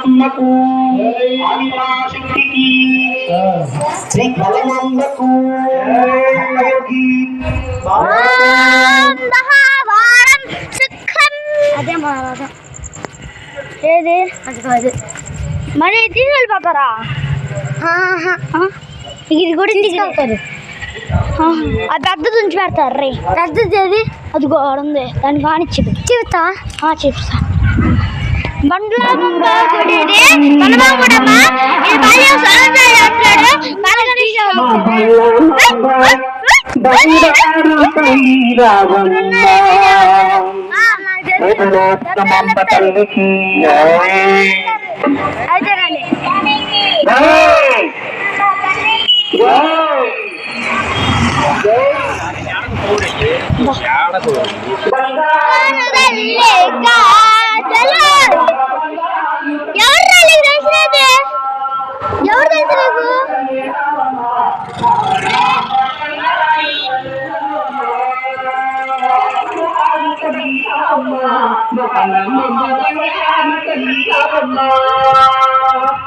అమ్మకు ఆదిపరాశక్తికి శ్రీ కలమంబకు అదే ఏది అది కాదు మరి తీసుకెళ్ళిపోతారా ఇది కూడా తీసుకెళ్తారు అది పెద్దది ఉంచి పెడతారు రే పెద్దది ఏది అది కూడా ఉంది దాన్ని కానిచ్చి చెప్తా చెప్తా తల్లికి ఎవరు తెలుసు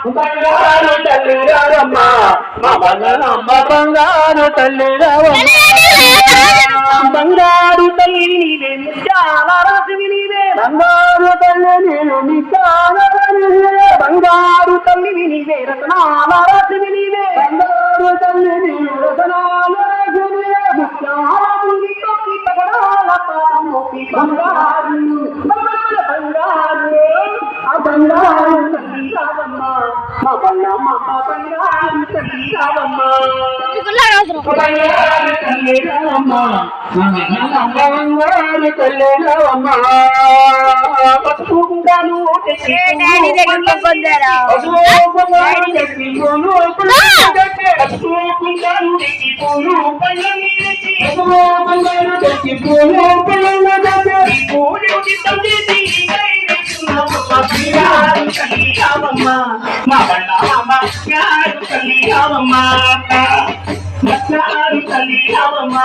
బంగారు తల్లి రారమ్మ మా బంగారమ్మ బంగారు తల్లి రావమ్మ బంగారు తల్లి నీవే నిత్యాల రాసివి నీవే బంగారు తల్లి నేను నిత్యాల బంగారు తల్లి నీవే రతనాల రాసివి నీవే బంగారు తల్లి నేను రతనాల బంగారు బంగారు తల్లి రావమ్మ మా బంగారమ్మ బంగారు తల్లి రావమ్మ బంగారు తల్లి రావమ్మ బంగారు తల్లి రావమ్మ పసుపు కుంకాలు మా బంగారమ్మ తల్లి రావమ్మ తల్లి రావమ్మ